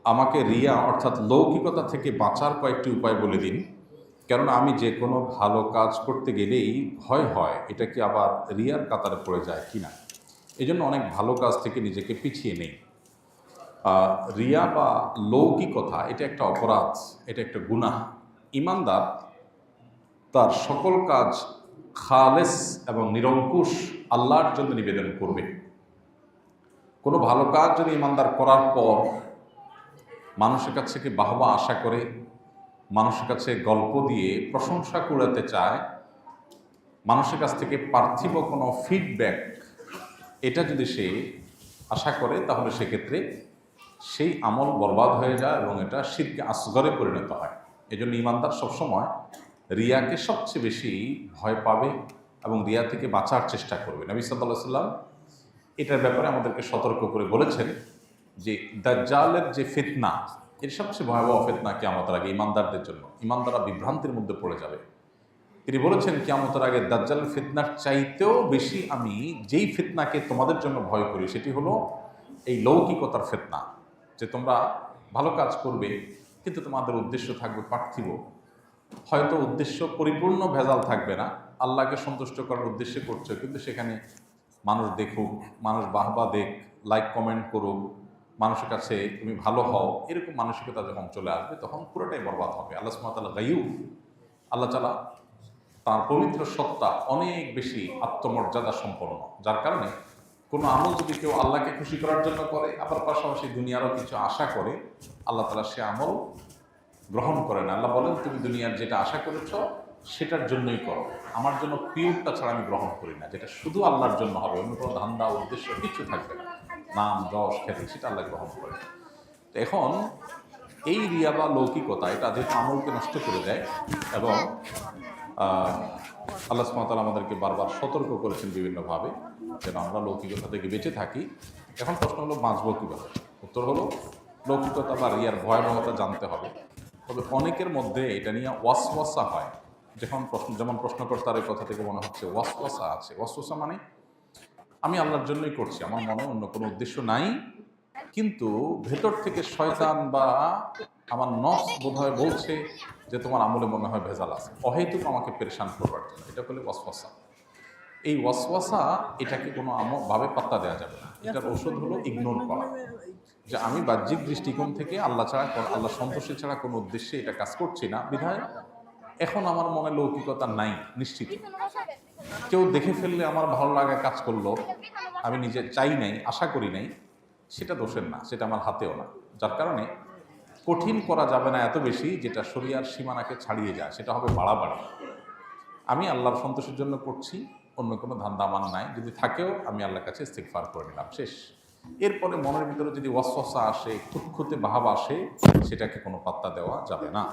আমাকে রিয়া অর্থাৎ লৌকিকতা থেকে বাঁচার কয়েকটি উপায় বলে দিন। কেননা আমি যে কোনো ভালো কাজ করতে গেলেই ভয় হয় এটা কি আবার রিয়ার কাতারে পড়ে যায় কিনা। এজন্য অনেক ভালো কাজ থেকে নিজেকে পিছিয়ে নেই। রিয়া বা লৌকিকতা এটা একটা অপরাধ, এটা একটা গুনাহ। ইমানদার তার সকল কাজ খালেস এবং নিরঙ্কুশ আল্লাহর জন্য নিবেদন করবে। কোনো ভালো কাজ যদি ইমানদার করার পর মানুষের কাছ থেকে বাহবা আশা করে, মানুষের কাছে গল্প দিয়ে প্রশংসা কুড়াতে চায়, মানুষের কাছ থেকে পার্থিব কোনো ফিডব্যাক এটা যদি সে আশা করে, তাহলে সেক্ষেত্রে সেই আমল বরবাদ হয়ে যায় এবং এটা শিরকে আসগরে পরিণত হয়। এজন্য ইমানদার সবসময় রিয়াকে সবচেয়ে বেশি ভয় পাবে এবং রিয়া থেকে বাঁচার চেষ্টা করবে। নবী সাল্লাল্লাহু আলাইহি ওয়াসাল্লাম এটার ব্যাপারে আমাদেরকে সতর্ক করে বলেছেন যে দাজ্জালের যে ফিতনা, এর সবচেয়ে ভয়াবহ ফিতনা কিয়ামতের আগে ইমানদারদের জন্য। ইমানদাররা বিভ্রান্তির মধ্যে পড়ে যাবে। তিনি বলেছেন কিয়ামতের আগে দাজ্জালের ফিতনার চাইতেও বেশি আমি যেই ফিতনাকে তোমাদের জন্য ভয় করি সেটি হলো এই লৌকিকতার ফিতনা, যে তোমরা ভালো কাজ করবে কিন্তু তোমাদের উদ্দেশ্য থাকবে পার্থিব। হয়তো উদ্দেশ্য পরিপূর্ণ ভেজাল থাকবে না, আল্লাহকে সন্তুষ্ট করার উদ্দেশ্যে করছো, কিন্তু সেখানে মানুষ দেখুক, মানুষ বাহবা দেখ, লাইক কমেন্ট করুক, মানুষের কাছে তুমি ভালো হও, এরকম মানসিকতা যখন চলে আসবে তখন পুরোটাই বরবাদ হবে। আল্লাহ সুবহানাহু ওয়া তাআলা গায়ুব, আল্লাহ তাআলা তার পবিত্র সত্তা অনেক বেশি আত্মমর্যাদা সম্পন্ন, যার কারণে কোনো আমল যদি কেউ আল্লাহকে খুশি করার জন্য করে, আবার পাশাপাশি দুনিয়ারও কিছু আশা করে, আল্লাহ তাআলা সে আমল গ্রহণ করে না। আল্লাহ বলেন তুমি দুনিয়ার যেটা আশা করেছ সেটার জন্যই করো, আমার জন্য পিওরটা ছাড়া আমি গ্রহণ করি না, যেটা শুধু আল্লাহর জন্য হবে, অন্য কোনো ধান্দা উদ্দেশ্য কিছু থাকবে না, নাম যশ খ্যাতি সেটা আল্লাহ গ্রহণ করে। তো এখন এই রিয়া বা লৌকিকতা এটা যেহেতু আমলকে নষ্ট করে দেয় এবং আল্লাহ সুবহানাহু ওয়া তাআলা আমাদেরকে বারবার সতর্ক করেছেন বিভিন্নভাবে যেন আমরা লৌকিকতা থেকে বেঁচে থাকি। এখন প্রশ্ন হলো বাঁচবো কীভাবে? উত্তর হলো লৌকিকতা বা রিয়ার ভয়াবহতা জানতে হবে। তবে অনেকের মধ্যে এটা নিয়ে ওয়াসওয়াসা হয়। যেমন প্রশ্নকর্তার কথা থেকে মনে হচ্ছে ওয়াসওয়াসা আছে। ওয়াসওয়াসা মানে আমি আল্লাহর জন্যই করছি, আমার মনে অন্য কোনো উদ্দেশ্য নাই, কিন্তু ভেতর থেকে শয়তান বা আমার নফস বোধহয় বলছে যে তোমার আমলে মনে হয় ভেজাল আছে, অহেতুক আমাকে পেরেশান করবার জন্য। এটা বলে ওয়াসওয়াসা। এই ওয়াসওয়াসা এটাকে কোনো ভাবে পাত্তা দেওয়া যাবে না। এটার ঔষধ হলো ইগনোর করা, যে আমি বাহ্যিক দৃষ্টিকোণ থেকে আল্লাহ ছাড়া, আল্লাহ সন্তোষী ছাড়া কোনো উদ্দেশ্যে এটা কাজ করছি না, বিধায় এখন আমার মনে লৌকিকতা নাই নিশ্চিত। কেউ দেখে ফেললে আমার ভালো লাগা কাজ করলো, আমি নিজে চাই নাই, আশা করি নাই, সেটা দোষের না, সেটা আমার হাতেও না। যার কারণে কঠিন করা যাবে না এত বেশি যেটা শরিয়ার সীমানাকে ছাড়িয়ে যায়, সেটা হবে বাড়াবাড়ি। আমি আল্লাহর সন্তোষের জন্য করছি, অন্য কোনো ধান্দা আমার নাই, যদি থাকেও আমি আল্লাহর কাছে ইস্তিগফার করে নিলাম, শেষ। এরপরে মনের ভিতরে যদি ওয়াসওয়াসা আসে, খুঁতখুঁতে ভাব আসে, সেটাকে কোনো পাত্তা দেওয়া যাবে না।